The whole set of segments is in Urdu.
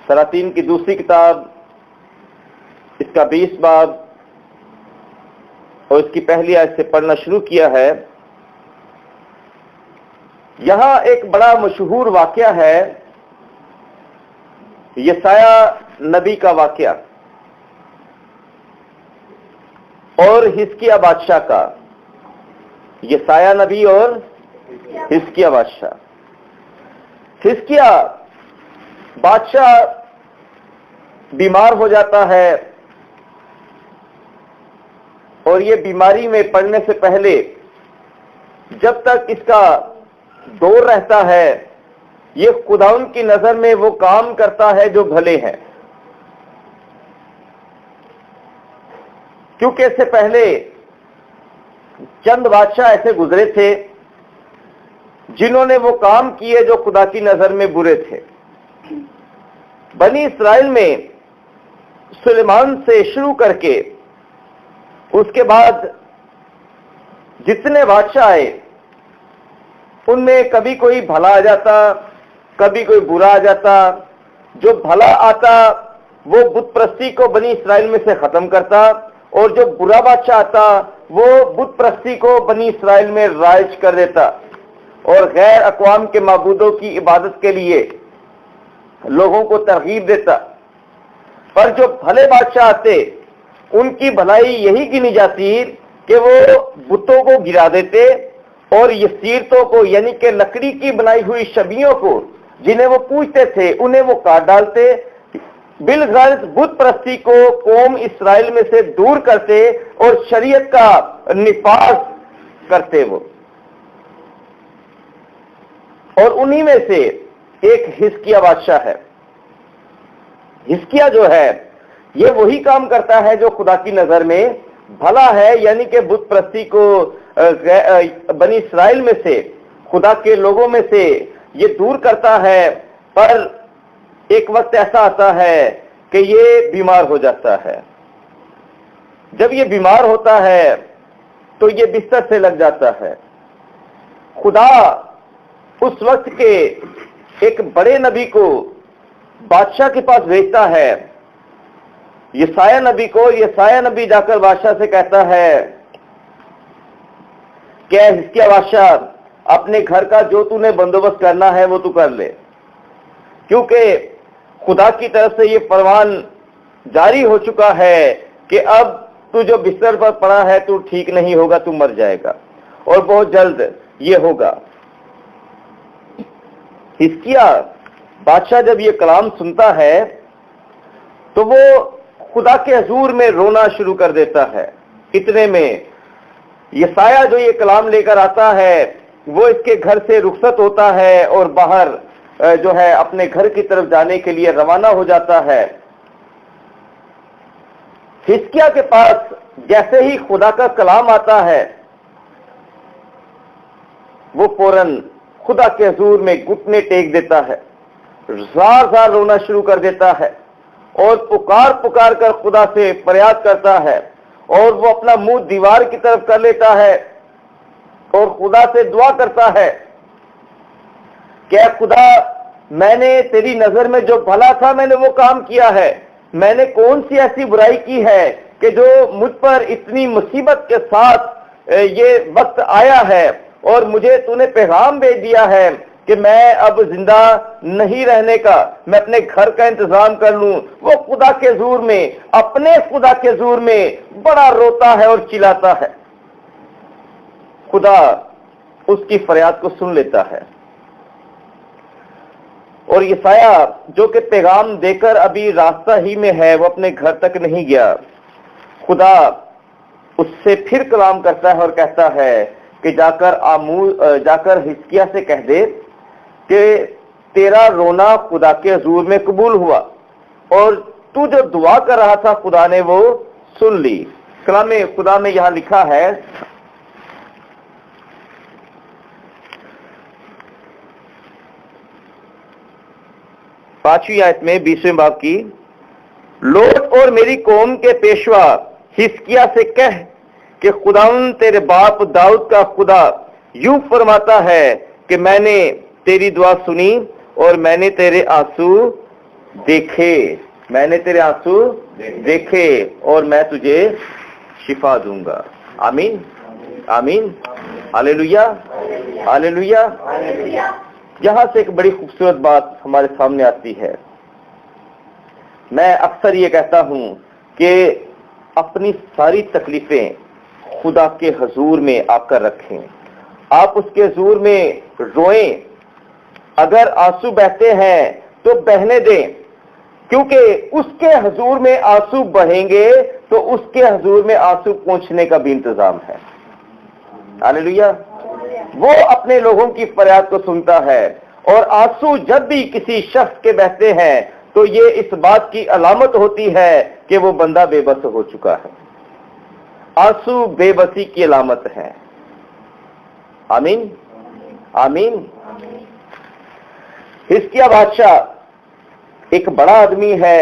سلاطین کی دوسری کتاب، اس کا 20 باب اور اس کی پہلی آیت سے پڑھنا شروع کیا ہے۔ یہاں ایک بڑا مشہور واقعہ ہے، یسایہ نبی کا واقعہ اور حزقیہ بادشاہ کا۔ یسایہ نبی اور حزقیہ بادشاہ۔ حزقیہ بادشاہ بیمار ہو جاتا ہے، اور یہ بیماری میں پڑنے سے پہلے جب تک اس کا دور رہتا ہے، یہ خداوند کی نظر میں وہ کام کرتا ہے جو بھلے ہیں، کیونکہ اس سے پہلے چند بادشاہ ایسے گزرے تھے جنہوں نے وہ کام کیے جو خدا کی نظر میں برے تھے۔ بنی اسرائیل میں سلیمان سے شروع کر کے اس کے بعد جتنے بادشاہ آئے ان میں کبھی کوئی بھلا آ جاتا، کبھی کوئی برا آ جاتا۔ جو بھلا آتا وہ بت پرستی کو بنی اسرائیل میں سے ختم کرتا، اور جو برا بادشاہ آتا وہ بت پرستی کو بنی اسرائیل میں رائج کر دیتا اور غیر اقوام کے معبودوں کی عبادت کے لیے لوگوں کو ترغیب دیتا۔ پر جو بھلے بادشاہ آتے ان کی بھلائی یہی گنی جاتی کہ وہ بتوں کو گرا دیتے اور یسیرتوں کو، یعنی کہ لکڑی کی بنائی ہوئی شبیوں کو جنہیں وہ پوجتے تھے، انہیں وہ کاٹ ڈالتے، بالغرض بت پرستی کو قوم اسرائیل میں سے دور کرتے اور شریعت کا نفاذ کرتے وہ۔ اور انہی میں سے ایک حزقیہ بادشاہ ہے۔ حزقیہ جو ہے یہ وہی کام کرتا ہے جو خدا کی نظر میں بھلا ہے، یعنی کہ بت پرستی کو بنی اسرائیل میں سے، خدا کے لوگوں میں سے یہ دور کرتا ہے۔ پر ایک وقت ایسا آتا ہے کہ یہ بیمار ہو جاتا ہے۔ جب یہ بیمار ہوتا ہے تو یہ بستر سے لگ جاتا ہے۔ خدا اس وقت کے ایک بڑے نبی کو بادشاہ کے پاس بھیجتا ہے، یسایہ نبی کو۔ یسایہ نبی جا کر بادشاہ سے کہتا ہے کہ حزقیہ بادشاہ، اپنے گھر کا جو تو نے بندوبست کرنا ہے وہ تو کر لے، کیونکہ خدا کی طرف سے یہ فرمان جاری ہو چکا ہے کہ اب تو جو بستر پر پڑا ہے تو ٹھیک نہیں ہوگا، تو مر جائے گا، اور بہت جلد یہ ہوگا۔ حزقیہ بادشاہ جب یہ کلام سنتا ہے تو وہ خدا کے حضور میں رونا شروع کر دیتا ہے۔ اتنے میں یسایہ جو یہ کلام لے کر آتا ہے وہ اس کے گھر سے رخصت ہوتا ہے اور باہر جو ہے اپنے گھر کی طرف جانے کے لیے روانہ ہو جاتا ہے۔ حزقیہ کے پاس جیسے ہی خدا کا کلام آتا ہے وہ فوراً خدا کے حضور میں گھٹنے ٹیک دیتا ہے، زار زار رونا شروع کر دیتا ہے اور پکار پکار کر خدا سے فریاد کرتا ہے، اور وہ اپنا منہ دیوار کی طرف کر لیتا ہے اور خدا سے دعا کرتا ہے کہ اے خدا، میں نے تیری نظر میں جو بھلا تھا میں نے وہ کام کیا ہے۔ میں نے کون سی ایسی برائی کی ہے کہ جو مجھ پر اتنی مصیبت کے ساتھ یہ وقت آیا ہے، اور مجھے تو نے پیغام بھیج دیا ہے کہ میں اب زندہ نہیں رہنے کا، میں اپنے گھر کا انتظام کر لوں۔ وہ خدا کے حضور میں، اپنے خدا کے حضور میں بڑا روتا ہے اور چلاتا ہے۔ خدا اس کی فریاد کو سن لیتا ہے، اور یسایہ جو کہ پیغام دے کر ابھی راستہ ہی میں ہے، وہ اپنے گھر تک نہیں گیا، خدا اس سے پھر کلام کرتا ہے اور کہتا ہے کہ جا کر حزقیہ سے کہہ دے کہ تیرا رونا خدا کے حضور میں قبول ہوا، اور تو جو دعا کر رہا تھا خدا نے وہ سن لی۔ کلام خدا میں یہاں لکھا ہے، پانچویں آیت میں 20ویں باب کی، لوٹ اور میری قوم کے پیشوا حزقیہ سے کہہ کہ خداوند تیرے باپ داؤد کا خدا یوں فرماتا ہے کہ میں نے تیری دعا سنی اور میں نے تیرے آنسو دیکھے، میں نے تیرے آنسو دیکھے اور میں تجھے شفا دوں گا. آمین آمین ہاللیلویا ہاللیلویا. یہاں سے ایک بڑی خوبصورت بات ہمارے سامنے آتی ہے. میں اکثر یہ کہتا ہوں کہ اپنی ساری تکلیفیں خدا کے حضور میں آ کر رکھیں. آپ اس کے حضور میں روئیں. اگر آنسو بہتے ہیں تو بہنے دیں، کیونکہ اس کے حضور میں آنسو بہیں گے تو اس کے حضور میں آنسو پہنچنے کا بھی انتظام ہے. ہاللیلویا. وہ اپنے لوگوں کی فریاد کو سنتا ہے، اور آنسو جب بھی کسی شخص کے بہتے ہیں تو یہ اس بات کی علامت ہوتی ہے کہ وہ بندہ بے بس ہو چکا ہے. آنسو بے بسی کی علامت ہے. آمین آمین. حزقیہ بادشاہ ایک بڑا آدمی ہے،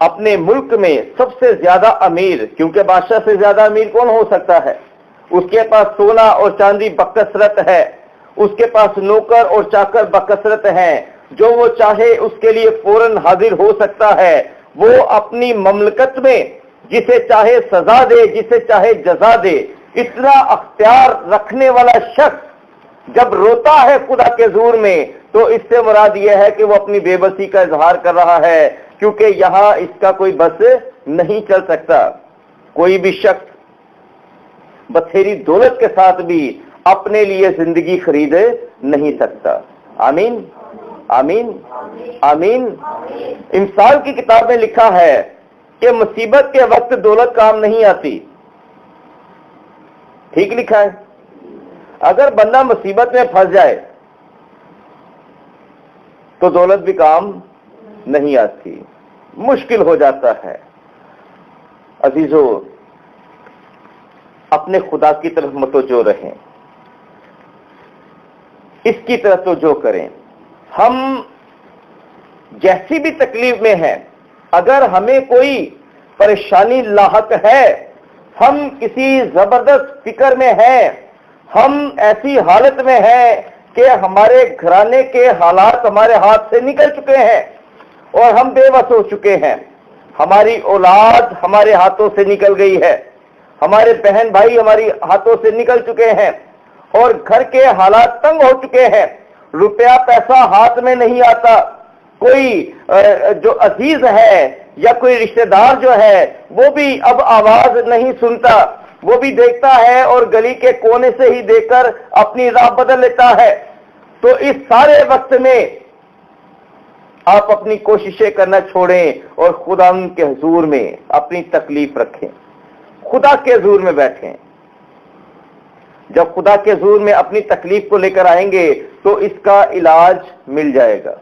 اپنے ملک میں سب سے زیادہ امیر، کیونکہ بادشاہ سے زیادہ امیر کون ہو سکتا ہے؟ اس کے پاس سونا اور چاندی بکثرت ہے، اس کے پاس نوکر اور چاکر بکثرت ہیں، جو وہ چاہے اس کے لیے فوراً حاضر ہو سکتا ہے. وہ اپنی مملکت میں جسے چاہے سزا دے، جسے چاہے جزا دے. اتنا اختیار رکھنے والا شخص جب روتا ہے خدا کے حضور میں تو اس سے مراد یہ ہے کہ وہ اپنی بے بسی کا اظہار کر رہا ہے، کیونکہ یہاں اس کا کوئی بس نہیں چل سکتا. کوئی بھی شخص بتھیری دولت کے ساتھ بھی اپنے لیے زندگی خرید نہیں سکتا. آمین آمین آمین. انسان کی کتاب میں لکھا ہے کہ مصیبت کے وقت دولت کام نہیں آتی. ٹھیک لکھا ہے. اگر بندہ مصیبت میں پھنس جائے تو دولت بھی کام نہیں آتی، مشکل ہو جاتا ہے. عزیزو، اپنے خدا کی طرف متوجہ رہیں، اس کی طرف توجہ کریں. ہم جیسی بھی تکلیف میں ہیں، اگر ہمیں کوئی پریشانی لاحق ہے، ہم کسی زبردست فکر میں ہیں، ہم ایسی حالت میں ہیں کہ ہمارے گھرانے کے حالات ہمارے ہاتھ سے نکل چکے ہیں اور ہم بے بس ہو چکے ہیں. ہماری اولاد ہمارے ہاتھوں سے نکل گئی ہے، ہمارے بہن بھائی ہماری ہاتھوں سے نکل چکے ہیں، اور گھر کے حالات تنگ ہو چکے ہیں. روپیہ پیسہ ہاتھ میں نہیں آتا. کوئی جو عزیز ہے یا کوئی رشتہ دار جو ہے وہ بھی اب آواز نہیں سنتا، وہ بھی دیکھتا ہے اور گلی کے کونے سے ہی دیکھ کر اپنی راہ بدل لیتا ہے. تو اس سارے وقت میں آپ اپنی کوششیں کرنا چھوڑیں اور خدا کے حضور میں اپنی تکلیف رکھیں، خدا کے حضور میں بیٹھیں. جب خدا کے حضور میں اپنی تکلیف کو لے کر آئیں گے تو اس کا علاج مل جائے گا.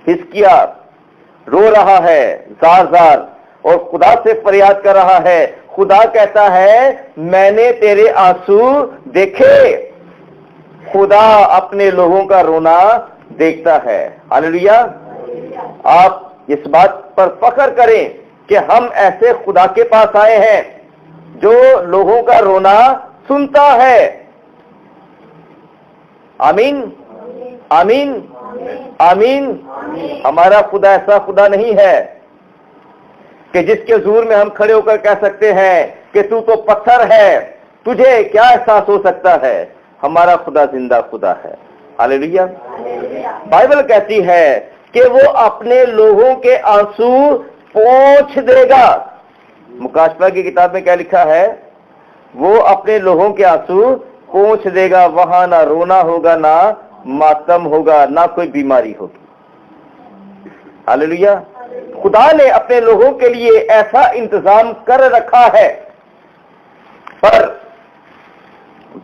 حزقیہ رو رہا ہے زار زار اور خدا سے فریاد کر رہا ہے. خدا کہتا ہے میں نے تیرے آنسو دیکھے. خدا اپنے لوگوں کا رونا دیکھتا ہے. ہاللیلویا. آپ اس بات پر فخر کریں کہ ہم ایسے خدا کے پاس آئے ہیں جو لوگوں کا رونا سنتا ہے. آمین آمین آمین. ہمارا خدا ایسا خدا نہیں ہے کہ جس کے حضور میں ہم کھڑے ہو کر کہہ سکتے ہیں کہ تو پتھر ہے، تجھے کیا احساس ہو سکتا ہے. ہمارا خدا زندہ خدا ہے. ہاللیلویا. بائبل کہتی ہے کہ وہ اپنے لوگوں کے آنسو پوچھ دے گا. مکاشفہ کی کتاب میں کیا لکھا ہے؟ وہ اپنے لوگوں کے آنسو پوچھ دے گا. وہاں نہ رونا ہوگا، نہ ماتم ہوگا، نہ کوئی بیماری ہوگی. ہاللیلویا. خدا نے اپنے لوگوں کے لیے ایسا انتظام کر رکھا ہے. پر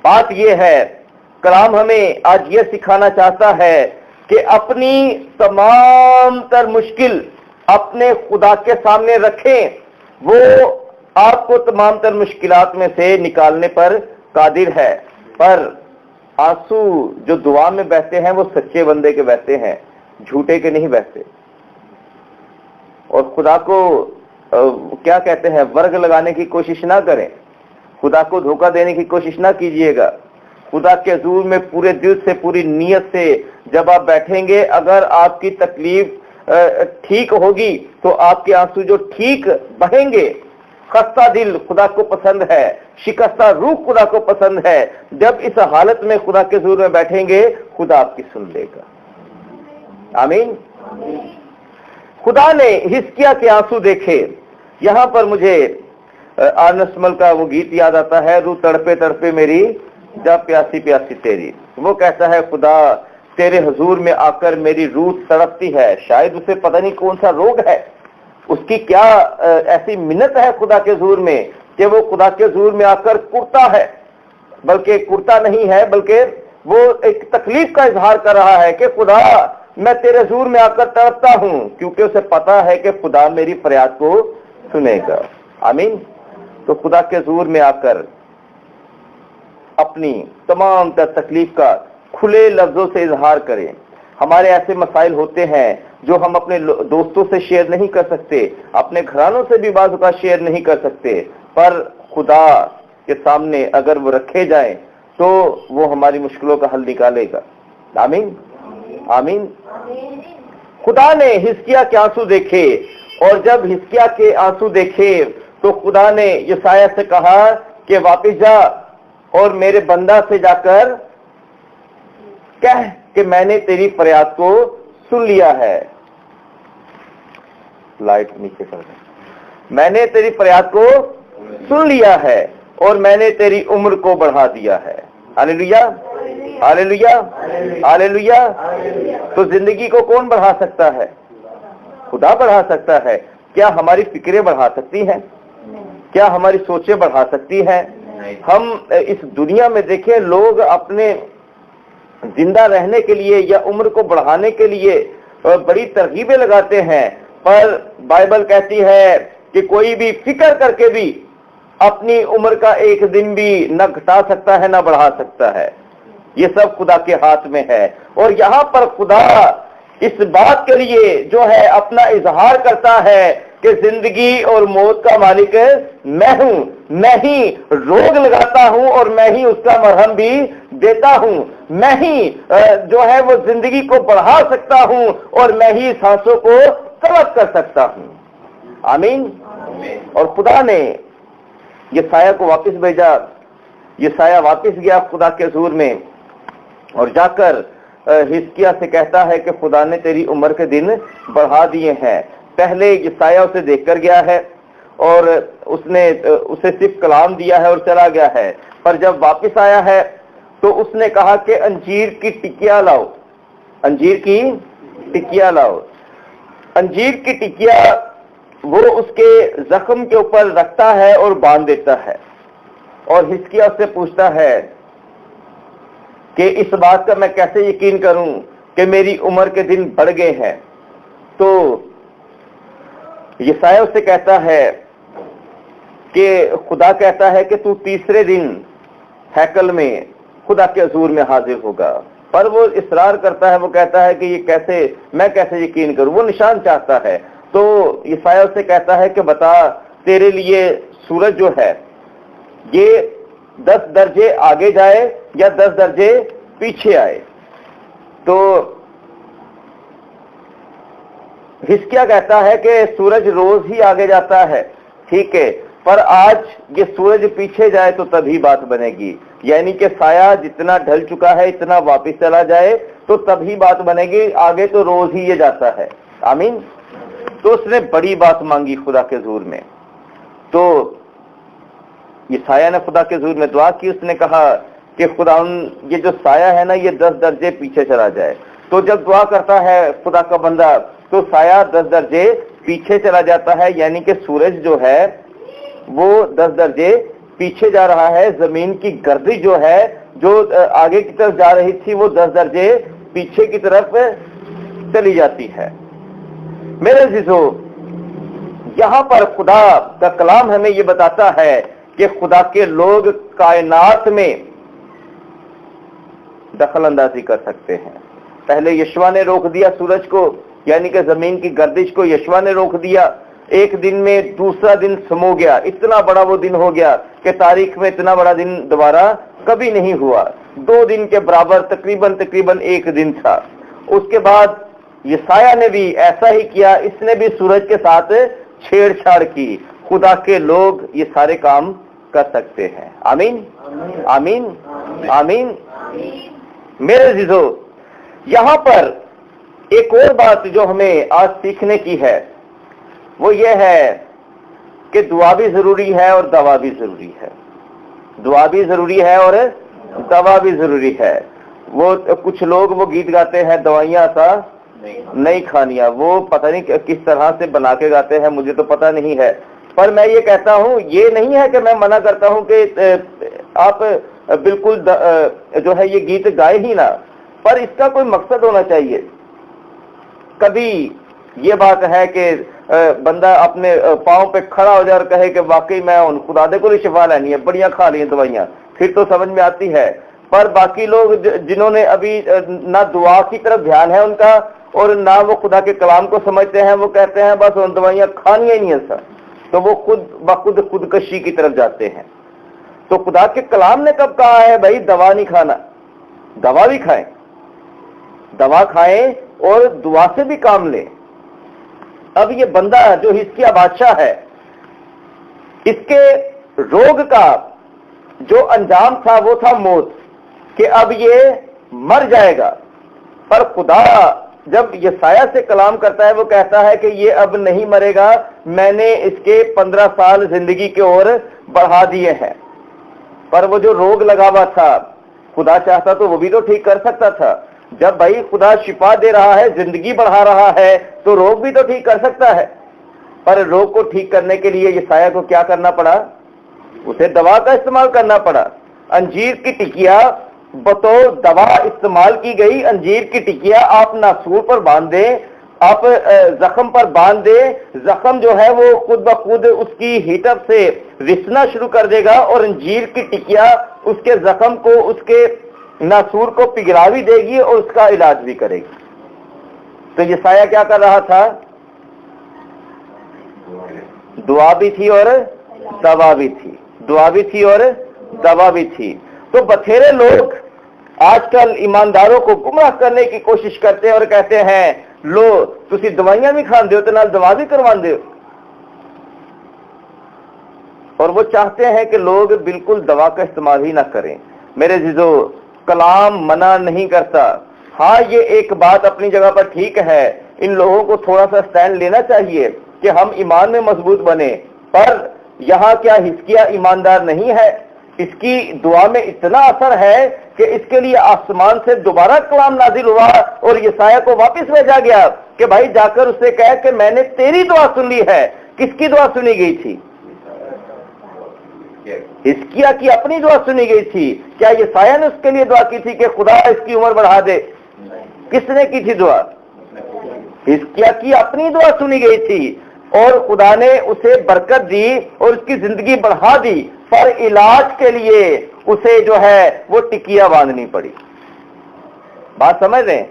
بات یہ ہے، کلام ہمیں آج یہ سکھانا چاہتا ہے کہ اپنی تمام تر مشکل اپنے خدا کے سامنے رکھیں. وہ آپ کو تمام تر مشکلات میں سے نکالنے پر قادر ہے. پر آنسو جو دعا میں بہتے ہیں وہ سچے بندے کے بہتے ہیں، جھوٹے کے نہیں بہتے. اور خدا کو کیا کہتے ہیں، ورگ لگانے کی کوشش نہ کریں. خدا کو دھوکہ دینے کی کوشش نہ کیجیے گا. خدا کے حضور میں پورے دل سے پوری نیت سے جب آپ بیٹھیں گے، اگر آپ کی تکلیف ٹھیک ہوگی تو آپ کے آنسو جو ٹھیک بہیں گے۔ خستہ دل خدا کو پسند ہے، شکستہ روح خدا کو پسند ہے۔ جب اس حالت میں خدا کے حضور میں بیٹھیں گے، خدا آپ کی سن لے گا۔ آمین۔ خدا نے حزقیاہ کے آنسو دیکھے۔ یہاں پر مجھے آرنسٹ مل کا وہ گیت یاد آتا ہے، روح تڑپے تڑپے میری جب پیاسی پیاسی تیری۔ وہ کہتا ہے خدا تیرے حضور میں آ کر میری روح تڑپتی ہے۔ شاید اسے پتہ نہیں کون سا روگ ہے، اس کی کیا ایسی منت ہے خدا کے حضور میں کہ وہ خدا کے حضور میں آ کر کرتا ہے، بلکہ کرتا نہیں ہے بلکہ وہ ایک تکلیف کا اظہار کر رہا ہے کہ خدا میں تیرے حضور میں آ کر تڑپتا ہوں، کیونکہ اسے پتا ہے کہ خدا میری فریاد کو سنے گا۔ آمین۔ تو خدا کے حضور میں آ کر اپنی تمام تر تکلیف کا کھلے لفظوں سے اظہار کریں۔ ہمارے ایسے مسائل ہوتے ہیں جو ہم اپنے دوستوں سے شیئر نہیں کر سکتے، اپنے گھرانوں سے بھی بعض اوقات شیئر نہیں کر سکتے، پر خدا کے سامنے اگر وہ رکھے جائیں تو وہ ہماری مشکلوں کا حل نکالے گا۔ آمین آمین۔ خدا نے حزقیاہ کے آنسو دیکھے، اور جب حزقیاہ کے آنسو دیکھے تو خدا نے یسایہ سے کہا کہ واپس جا اور میرے بندہ سے جا کر کہہ کہ میں نے تیری فریاد کو سن لیا ہے۔ لائٹ نیچے کر دیں۔ میں نے تیری فریاد کو سن لیا ہے اور میں نے تیری عمر کو بڑھا دیا ہے۔ ہاللیلویا ہاللیلویا ہاللیلویا۔ تو زندگی کو کون بڑھا سکتا ہے؟ خدا بڑھا سکتا ہے۔ کیا ہماری فکریں بڑھا سکتی ہیں؟ کیا ہماری سوچیں بڑھا سکتی ہیں؟ ہم اس دنیا میں دیکھیں، لوگ اپنے زندہ رہنے کے لیے یا عمر کو بڑھانے کے لیے بڑی ترغیبیں لگاتے ہیں، پر بائبل کہتی ہے کہ کوئی بھی فکر کر کے بھی اپنی عمر کا ایک دن بھی نہ گھٹا سکتا ہے نہ بڑھا سکتا ہے۔ یہ سب خدا کے ہاتھ میں ہے۔ اور یہاں پر خدا اس بات کے لیے جو ہے اپنا اظہار کرتا ہے کہ زندگی اور موت کا مالک میں ہوں، میں ہی روگ لگاتا ہوں اور میں ہی اس کا مرہم بھی دیتا ہوں، میں ہی جو ہے وہ زندگی کو بڑھا سکتا ہوں اور میں ہی سانسوں کو قبض کر سکتا ہوں۔ آمین۔ اور خدا نے یسایہ کو واپس بھیجا۔ یسایہ واپس گیا خدا کے حضور میں اور جا کر حزقیاہ سے کہتا ہے کہ خدا نے تیری عمر کے دن بڑھا دیے ہیں۔ پہلے یسایہ اسے دیکھ کر گیا ہے اور اس نے اسے صرف کلام دیا ہے اور چلا گیا ہے، پر جب واپس آیا ہے تو اس نے کہا کہ انجیر کی ٹکیا لاؤ، انجیر کی ٹکیا لاؤ۔ انجیر کی ٹکیا وہ اس کے زخم کے اوپر رکھتا ہے اور باندھ دیتا ہے، اور حزقیاہ سے پوچھتا ہے کہ اس بات کا میں کیسے یقین کروں کہ میری عمر کے دن بڑھ گئے ہیں؟ تو یسایہ اس سے کہتا ہے کہ خدا کہتا ہے کہ تو تیسرے دن ہیکل میں خدا کے حضور میں حاضر ہوگا، پر وہ اصرار کرتا ہے، وہ کہتا ہے کہ یہ کیسے، میں کیسے یقین کروں؟ وہ نشان چاہتا ہے۔ تو یسایہ اس سے کہتا ہے کہ بتا تیرے لیے سورج جو ہے یہ 10 درجے آگے جائے یا 10 درجے پیچھے آئے؟ تو حزقیاہ کہتا ہے کہ سورج روز ہی آگے جاتا ہے، ٹھیک ہے، پر آج یہ سورج پیچھے جائے تو تبھی بات بنے گی، یعنی کہ سایہ جتنا ڈھل چکا ہے اتنا واپس چلا جائے تو تبھی بات بنے گی، آگے تو روز ہی یہ جاتا ہے۔ آمین۔ تو اس نے بڑی بات مانگی خدا کے حضور میں، تو یسایہ نے خدا کے حضور میں دعا کی۔ اس نے کہا کہ خدا یہ جو سایہ ہے نا یہ 10 درجے پیچھے چلا جائے۔ تو جب دعا کرتا ہے خدا کا بندہ تو سایہ 10 درجے پیچھے چلا جاتا ہے، یعنی کہ سورج جو ہے وہ 10 درجے پیچھے جا رہا ہے، زمین کی گردش جو ہے جو آگے کی طرف جا رہی تھی وہ 10 درجے پیچھے کی طرف چلی جاتی ہے۔ میرے عزیزو، یہاں پر خدا کا کلام ہمیں یہ بتاتا ہے کہ خدا کے لوگ کائنات میں دخل اندازی کر سکتے ہیں۔ پہلے یشوع نے روک دیا سورج کو، یعنی کہ زمین کی گردش کو یشوع نے روک دیا، ایک دن میں دوسرا دن سمو گیا، اتنا بڑا وہ دن ہو گیا کہ تاریخ میں اتنا بڑا دن دوبارہ کبھی نہیں ہوا. 2 دن کے برابر تقریباً 1 دن تھا. اس کے بعد یہ سایہ نے بھی ایسا ہی کیا, اس نے بھی سورج کے ساتھ چھیڑ چھاڑ کی. خدا کے لوگ یہ سارے کام کر سکتے ہیں. آمین آمین آمین. میرے عزیزو, یہاں پر ایک اور بات جو ہمیں آج سیکھنے کی ہے وہ یہ ہے کہ دعا بھی ضروری ہے اور دوا بھی ضروری ہے. دعا بھی ضروری ہے اور دوا بھی ضروری ہے. وہ کچھ لوگ وہ گیت گاتے ہیں, دوائیاں سا نہیں کھانیاں. وہ پتہ نہیں کس طرح سے بنا کے گاتے ہیں, مجھے تو پتہ نہیں ہے. پر میں یہ کہتا ہوں, یہ نہیں ہے کہ میں منع کرتا ہوں کہ آپ بالکل جو ہے یہ گیت گائے ہی نہ, پر اس کا کوئی مقصد ہونا چاہیے. کبھی یہ بات ہے کہ بندہ اپنے پاؤں پہ کھڑا ہو جائے اور کہے کہ واقعی میں خدا دے کو شفا لینی ہے, بڑیاں کھا لی ہیں دوائیاں, پھر تو سمجھ میں آتی ہے. پر باقی لوگ جنہوں نے ابھی نہ دعا کی طرف دھیان ہے ان کا اور نہ وہ خدا کے کلام کو سمجھتے ہیں, وہ کہتے ہیں بس ان دوائیاں کھانی ہی نہیں ہے سر, تو وہ خودکشی کی طرف جاتے ہیں. تو خدا کے کلام نے کب کہا ہے بھائی دوا نہیں کھانا؟ دوا بھی کھائیں, دوا کھائیں اور دعا سے بھی کام لیں. اب یہ بندہ جو حزقیہ بادشاہ ہے, اس کے روگ کا جو انجام تھا وہ تھا موت, کہ اب یہ مر جائے گا. پر خدا جب یہ سایہ سے کلام کرتا ہے وہ کہتا ہے کہ یہ اب نہیں مرے گا, میں نے اس کے 15 سال زندگی کے اور بڑھا دیے ہیں. پر وہ جو روگ لگا ہوا تھا, خدا چاہتا تو وہ بھی تو ٹھیک کر سکتا تھا. جب بھائی خدا شفا دے رہا ہے, زندگی بڑھا رہا ہے, تو روگ بھی تو ٹھیک کر سکتا ہے. پر روگ کو ٹھیک کرنے کے لیے یہ سایہ کو کیا کرنا پڑا؟ اسے دوا کا استعمال کرنا پڑا. انجیر کی ٹکیا بطور دوا استعمال کی گئی. انجیر کی ٹکیا آپ ناسور پر باندھ دیں, آپ زخم پر باندھ دیں, زخم جو ہے وہ خود بخود اس کی ہیٹر سے رسنا شروع کر دے گا, اور انجیر کی ٹکیا اس کے زخم کو, اس کے ناسور کو پگھلا بھی دے گی اور اس کا علاج بھی کرے گی. تو یہ سایہ کیا کر رہا تھا؟ دعا بھی تھی اور دوا بھی تھی, دعا بھی تھی اور دوا بھی تھی. تو بتھیرے لوگ آج کل ایمانداروں کو گمراہ کرنے کی کوشش کرتے ہیں اور کہتے ہیں لو تسی دوائیاں بھی کھان دیو تے نال دوا بھی کروان دیو. اور وہ چاہتے ہیں کہ لوگ بالکل دوا کا استعمال ہی نہ کریں. میرے عزیزو, کلام منع نہیں کرتا. ہاں یہ ایک بات اپنی جگہ پر ٹھیک ہے, ان لوگوں کو تھوڑا سا سٹینڈ لینا چاہیے کہ ہم ایمان میں مضبوط بنے. پر یہاں کیا حزقیہ ایماندار نہیں ہے؟ اس کی دعا میں اتنا اثر ہے کہ اس کے لیے آسمان سے دوبارہ کلام نازل ہوا اور یہ سایہ کو واپس بھیجا گیا کہ بھائی جا کر اس سے کہہ کہ میں نے تیری دعا سن لی ہے. کس کی دعا سنی گئی تھی؟ حزقیہ کی اپنی دعا سنی گئی تھی. کیا یہ سایہ نے اس کے لیے دعا کی تھی کہ خدا اس کی عمر بڑھا دے؟ کس نے کی تھی دعا؟ حزقیہ کی اپنی دعا سنی گئی تھی اور خدا نے اسے برکت دی اور اس کی زندگی بڑھا دی. پر علاج کے لیے اسے جو ہے وہ ٹکیا باندھنی پڑی. بات سمجھ رہے ہیں؟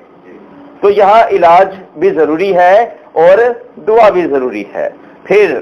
تو یہاں علاج بھی ضروری ہے اور دعا بھی ضروری ہے. پھر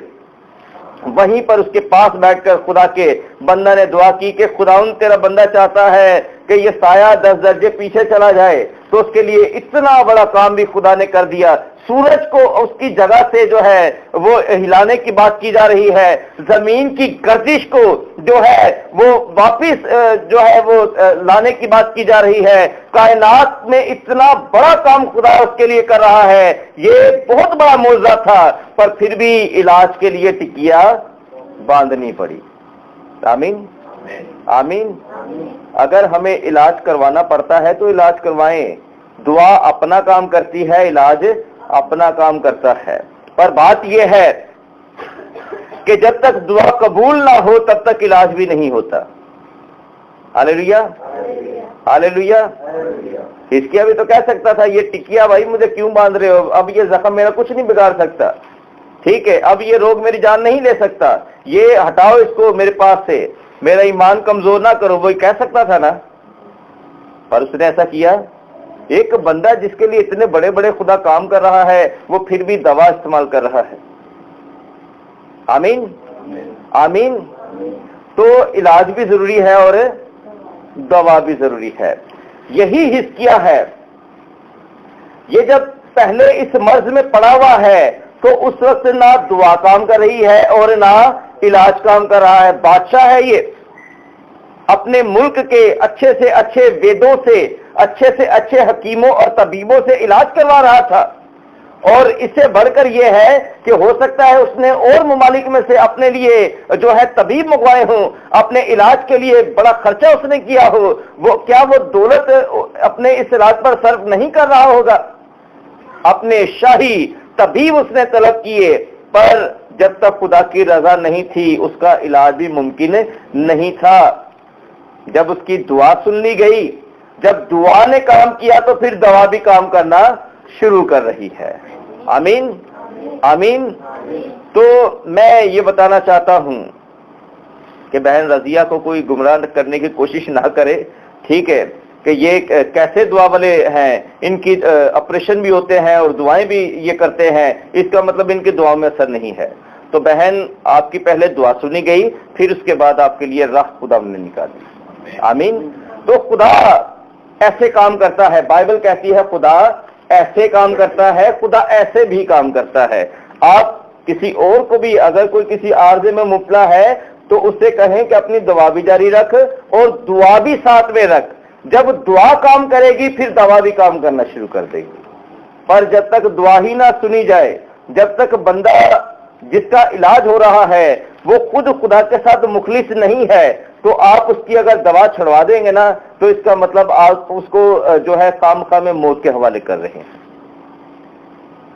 وہیں پر اس کے پاس بیٹھ کر خدا کے بندہ نے دعا کی کہ خداوند تیرا بندہ چاہتا ہے کہ یہ سایہ 10 درجے پیچھے چلا جائے. تو اس کے لیے اتنا بڑا کام بھی خدا نے کر دیا. سورج کو اس کی جگہ سے جو ہے وہ ہلانے کی بات کی جا رہی ہے. زمین کی گردش کو جو ہے وہ واپس جو ہے وہ لانے کی بات کی جا رہی ہے. کائنات میں اتنا بڑا کام خدا اس کے لیے کر رہا ہے. یہ بہت بڑا معجزہ تھا, پر پھر بھی علاج کے لیے ٹکیا باندھنی پڑی. آمین آمین. اگر ہمیں علاج کروانا پڑتا ہے تو علاج کروائیں. دعا اپنا کام کرتی ہے, علاج اپنا کام کرتا ہے. پر بات یہ ہے کہ جب تک دعا قبول نہ ہو تب تک علاج بھی نہیں ہوتا. ہاللیلویا ہاللیلویا. حزقیہ بھی تو کہہ سکتا تھا یہ ٹکیا بھائی مجھے کیوں باندھ رہے ہو, اب یہ زخم میرا کچھ نہیں بگاڑ سکتا, ٹھیک ہے, اب یہ روگ میری جان نہیں لے سکتا, یہ ہٹاؤ اس کو میرے پاس سے, میرا ایمان کمزور نہ کرو, وہی کہہ سکتا تھا نا. پر اس نے ایسا کیا. ایک بندہ جس کے لیے اتنے بڑے بڑے خدا کام کر رہا ہے وہ پھر بھی دوا استعمال کر رہا ہے. آمین آمین. تو علاج بھی ضروری ہے اور دوا بھی ضروری ہے. یہی حزقیہ ہے، یہ جب پہلے اس مرض میں پڑا ہوا ہے تو اس وقت نہ دعا کام کر رہی ہے اور نہ علاج کام کر رہا ہے. بادشاہ ہے، یہ اپنے ملک کے اچھے سے اچھے ویدوں سے اچھے حکیموں اور طبیبوں سے علاج کروا رہا تھا. اور اس سے بڑھ کر یہ ہے کہ ہو سکتا ہے اس نے اور ممالک میں سے اپنے لیے جو ہے طبیب منگوائے ہوں، اپنے علاج کے لیے بڑا خرچہ اس نے کیا ہو. وہ دولت اپنے اس علاج پر صرف نہیں کر رہا ہوگا؟ اپنے شاہی طبیب اس نے طلب کیے، پر جب تک خدا کی رضا نہیں تھی اس کا علاج بھی ممکن نہیں تھا. جب اس کی دعا سن لی گئی، جب دعا نے کام کیا تو پھر دوا بھی کام کرنا شروع کر رہی ہے. آمین آمین. تو میں یہ بتانا چاہتا ہوں کہ بہن رضیہ کو کوئی گمراہ کرنے کی کوشش نہ کرے، ٹھیک ہے، کہ یہ کیسے دعا والے ہیں، ان کی آپریشن بھی ہوتے ہیں اور دعائیں بھی یہ کرتے ہیں، اس کا مطلب ان کی دعاؤں میں اثر نہیں ہے. تو بہن آپ کی پہلے دعا سنی گئی، پھر اس کے بعد آپ کے لیے راہ خدا نے نکالی. آمین. تو خدا ایسے کام کرتا ہے. بائبل کہتی ہے خدا ایسے کام کرتا ہے، خدا ایسے بھی کام کرتا ہے. آپ کسی اور کو بھی اگر کوئی کسی عارضے میں مبتلا ہے تو اس سے کہیں کہ اپنی دعا بھی جاری رکھ اور دعا بھی ساتھ میں رکھ. جب دعا کام کرے گی پھر دوا بھی کام کرنا شروع کر دے گی. پر جب تک دعا ہی نہ سنی جائے، جب تک بندہ جس کا علاج ہو رہا ہے وہ خود خدا کے ساتھ مخلص نہیں ہے، تو آپ اس کی اگر دوا چھڑوا دیں گے نا تو اس کا مطلب آپ اس کو جو ہے خامخواہ میں موت کے حوالے کر رہے ہیں.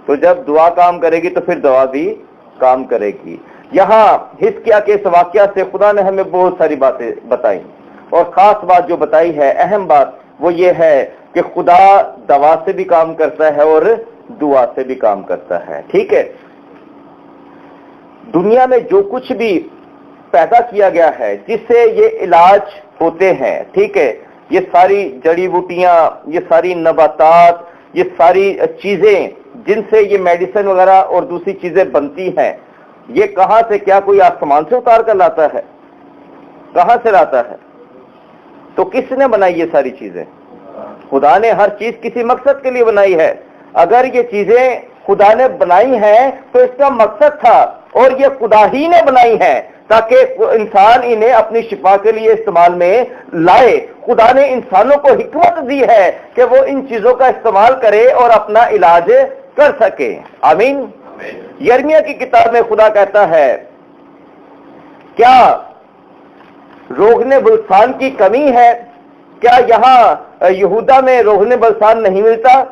تو جب دعا کام کرے گی تو پھر دوا بھی کام کرے گی. یہاں حزقیہ کے اس واقعہ سے خدا نے ہمیں بہت ساری باتیں بتائیں، اور خاص بات جو بتائی ہے، اہم بات وہ یہ ہے کہ خدا دوا سے بھی کام کرتا ہے اور دعا سے بھی کام کرتا ہے. ٹھیک ہے، دنیا میں جو کچھ بھی پیدا کیا گیا ہے جس سے یہ علاج ہوتے ہیں، ٹھیک ہے، یہ ساری جڑی بوٹیاں، یہ ساری نباتات، یہ ساری چیزیں جن سے یہ میڈیسن وغیرہ اور دوسری چیزیں بنتی ہیں، یہ کہاں سے؟ کیا کوئی آسمان سے اتار کر لاتا ہے؟ کہاں سے لاتا ہے؟ تو کس نے بنائی یہ ساری چیزیں؟ خدا نے ہر چیز کسی مقصد کے لیے بنائی ہے. اگر یہ چیزیں خدا نے بنائی ہیں تو اس کا مقصد تھا، اور یہ خدا ہی نے بنائی ہیں تاکہ انسان انہیں اپنی شفا کے لیے استعمال میں لائے. خدا نے انسانوں کو حکمت دی ہے کہ وہ ان چیزوں کا استعمال کرے اور اپنا علاج کر سکے. آمین. یرمیہ کی کتاب میں خدا کہتا ہے، کیا روغن بلسان کی کمی ہے؟ کیا یہاں یہودا میں روغن بلسان نہیں ملتا؟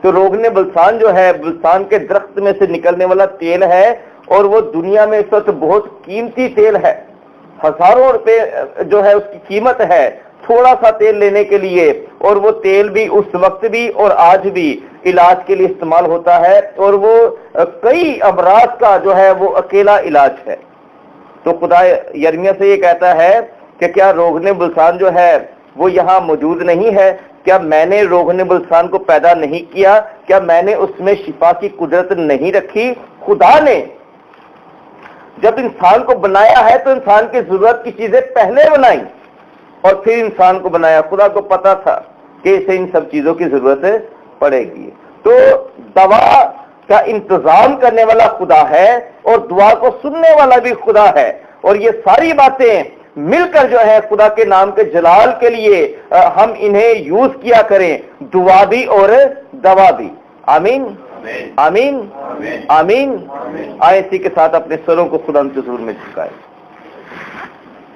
تو روغن بلسان جو ہے بلسان کے درخت میں سے نکلنے والا تیل ہے، اور وہ دنیا میں اس وقت بہت قیمتی تیل ہے. ہزاروں روپے جو ہے اس کی قیمت ہے تھوڑا سا تیل لینے کے لیے، اور وہ تیل بھی اس وقت بھی اور آج بھی علاج کے لیے استعمال ہوتا ہے، اور وہ کئی امراض کا جو ہے وہ اکیلا علاج ہے. تو خدا یرمیہ سے یہ کہتا ہے کہ کیا روغن بلسان جو ہے وہ یہاں موجود نہیں ہے؟ کیا میں نے روغن بلسان کو پیدا نہیں کیا؟ کیا میں نے اس میں شفا کی قدرت نہیں رکھی؟ خدا نے جب انسان کو بنایا ہے تو انسان کی ضرورت کی چیزیں پہلے بنائی اور پھر انسان کو بنایا. خدا کو پتا تھا کہ اسے ان سب چیزوں کی ضرورت پڑے گی. تو دوا کا انتظام کرنے والا خدا ہے اور دعا کو سننے والا بھی خدا ہے، اور یہ ساری باتیں مل کر جو ہے خدا کے نام کے جلال کے لیے ہم انہیں یوز کیا کریں، دعا بھی اور دوا بھی. آمین آمین آمین. آئے اسی کے ساتھ اپنے سروں کو خدا کے حضور میں جھکائیں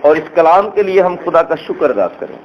اور اس کلام کے لیے ہم خدا کا شکر ادا کریں.